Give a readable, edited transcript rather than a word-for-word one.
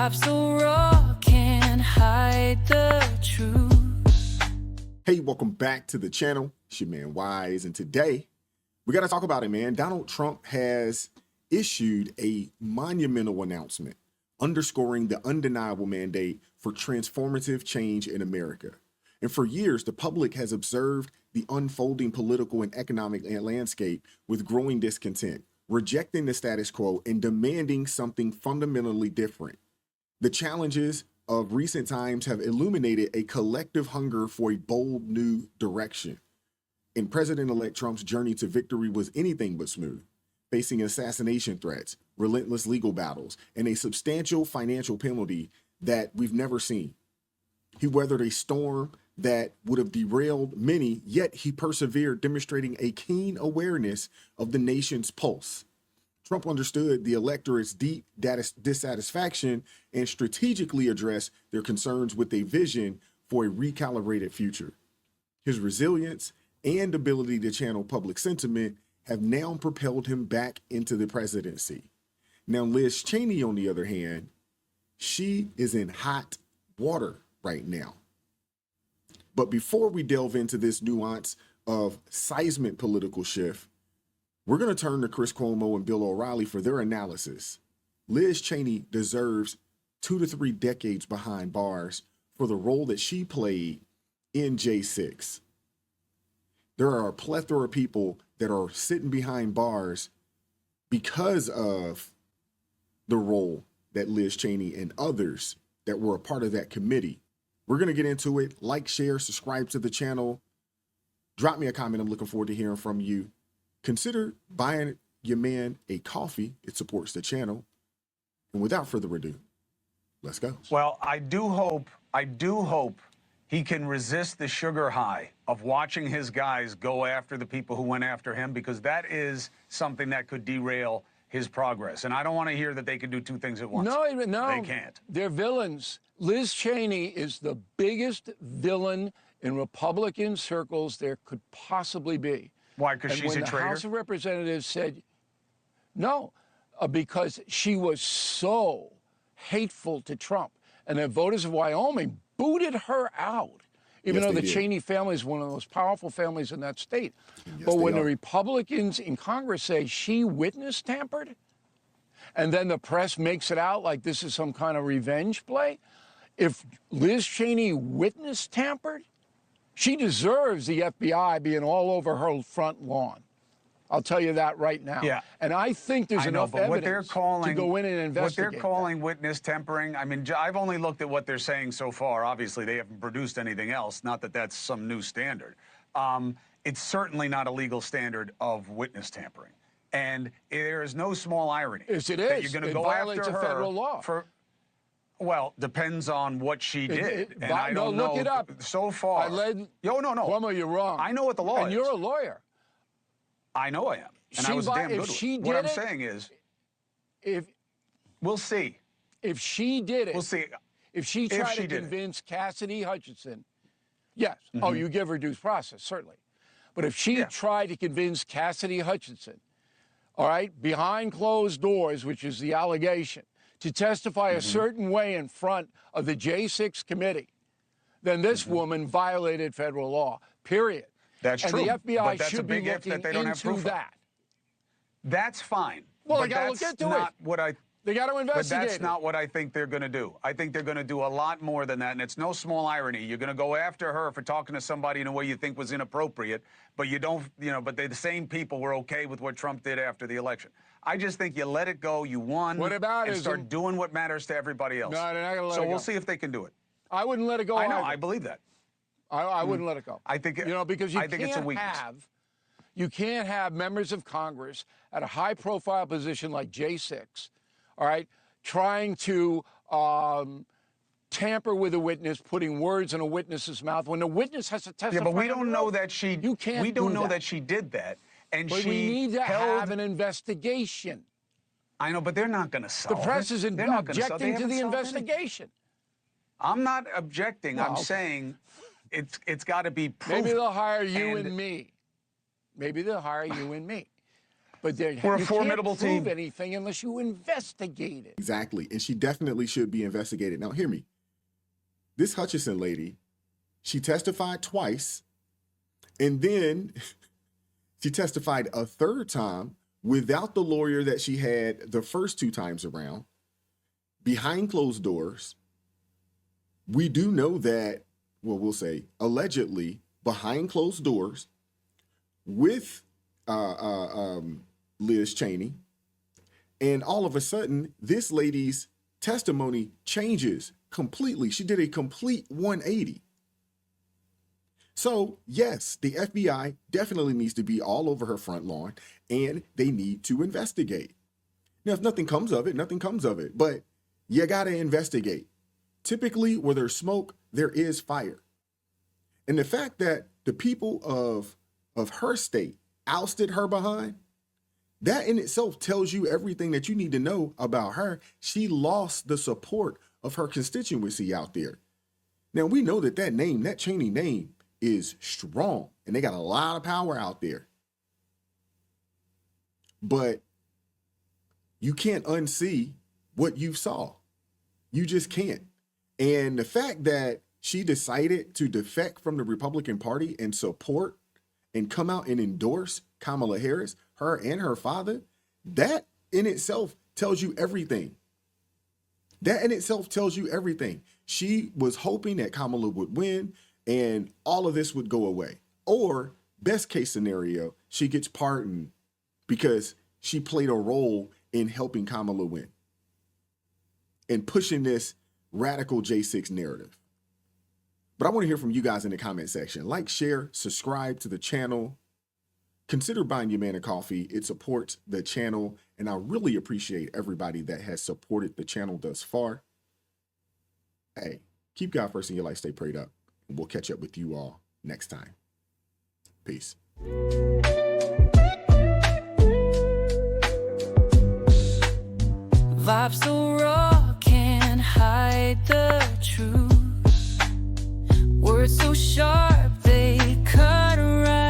life so raw, can't hide the truth. Hey, welcome back to the channel. It's your man Wise, and today we got to talk about it, man. Donald Trump has issued a monumental announcement underscoring the undeniable mandate for transformative change in America. And for years, the public has observed the unfolding political and economic landscape with growing discontent, rejecting the status quo and demanding something fundamentally different. The challenges of recent times have illuminated a collective hunger for a bold new direction. And President-elect Trump's journey to victory was anything but smooth, facing assassination threats, relentless legal battles, and a substantial financial penalty that we've never seen. He weathered a storm that would have derailed many, yet he persevered, demonstrating a keen awareness of the nation's pulse. Trump understood the electorate's deep dissatisfaction and strategically addressed their concerns with a vision for a recalibrated future. His resilience and ability to channel public sentiment have now propelled him back into the presidency. Now, Liz Cheney, on the other hand, she is in hot water right now. But before we delve into this nuance of seismic political shift, we're going to turn to Chris Cuomo and Bill O'Reilly for their analysis. Liz Cheney deserves 2 to 3 decades behind bars for the role that she played in J6. There are a plethora of people that are sitting behind bars because of the role that Liz Cheney and others that were a part of that committee. We're going to get into it. Like, share, subscribe to the channel. Drop me a comment. I'm looking forward to hearing from you. Consider buying your man a coffee. It supports the channel. And without further ado, let's go. Well, I do hope he can resist the sugar high of watching his guys go after the people who went after him, because that is something that could derail his progress. And I don't want to hear that they can do 2 things at once. No, they can't. They're villains. Liz Cheney is the biggest villain in Republican circles there could possibly be. Why? Because she's a traitor? When the House of Representatives said no, because she was so hateful to Trump, and the voters of Wyoming booted her out, even though the Cheney family is one of the most powerful families in that state. But when the Republicans in Congress say she witness tampered, and then the press makes it out like this is some kind of revenge play, if Liz Cheney witness tampered, she deserves the FBI being all over her front lawn. I'll tell you that right now. Yeah. And I think there's enough evidence to go in and investigate what they're calling witness tampering. I mean, I've only looked at what they're saying so far. Obviously, they haven't produced anything else. Not that that's some new standard. It's certainly not a legal standard of witness tampering. And there is no small irony. Yes, it that is. You're going to it go violates after a her federal law. Well, depends on what she did. And I don't look know. It up. So far. No. Cuomo, you're wrong. I know what the law is. And you're a lawyer. I know I am. And I was a damn good one. What I'm saying is, we'll see. If she did it. We'll see. If she tried to convince Cassidy Hutchinson, yes. Oh, you give her due process, certainly. But if she tried to convince Cassidy Hutchinson, all right, behind closed doors, which is the allegation, to testify a certain way in front of the J6 committee, then this woman violated federal law, period. That's true. And the FBI should be looking into that. That's fine. Well, they got to look into it. They got to investigate. But that's not what I think they're going to do. I think they're going to do a lot more than that, and it's no small irony. You're going to go after her for talking to somebody in a way you think was inappropriate, but you don't, but they're the same people were okay with what Trump did after the election. I just think you let it go. You won. And start doing what matters to everybody else. No, they're not going to let it go. So we'll see if they can do it. I wouldn't let it go. I know. I believe that. I wouldn't let it go. I think because I think it's a weakness. You can't have members of Congress at a high-profile position like J6, all right, trying to tamper with a witness, putting words in a witness's mouth when the witness has to testify. Yeah, but we don't know that she. You can't. We don't know that she did that, and but we need to have an investigation. I know, but they're not going to solve it. The press is objecting to the investigation. I'm not objecting. I'm saying it's got to be proven. Maybe they'll hire you and me. Maybe they'll hire you and me. But We're a you formidable can't prove team. anything unless you investigate it. Exactly. And she definitely should be investigated. Now, hear me. This Hutchison lady, she testified twice, and then she testified a third time without the lawyer that she had the first 2 times around, behind closed doors. We do know that, well, we'll say allegedly behind closed doors with Liz Cheney. And all of a sudden, this lady's testimony changes completely. She did a complete 180. So, yes, the FBI definitely needs to be all over her front lawn, and they need to investigate. Now, if nothing comes of it, nothing comes of it. But you got to investigate. Typically, where there's smoke, there is fire. And the fact that the people of her state ousted her behind, that in itself tells you everything that you need to know about her. She lost the support of her constituency out there. Now, we know that name, that Cheney name, is strong, and they got a lot of power out there. But you can't unsee what you saw. You just can't. And the fact that she decided to defect from the Republican Party and support and come out and endorse Kamala Harris, her and her father, that in itself tells you everything. That in itself tells you everything. She was hoping that Kamala would win and all of this would go away. Or, best case scenario, she gets pardoned because she played a role in helping Kamala win and pushing this radical J6 narrative. But I want to hear from you guys in the comment section. Like, share, subscribe to the channel. Consider buying your man a coffee. It supports the channel, and I really appreciate everybody that has supported the channel thus far. Hey, keep God first in your life. Stay prayed up. And we'll catch up with you all next time. Peace. Vibes so raw, can't hide the truth. Words so sharp, they cut right.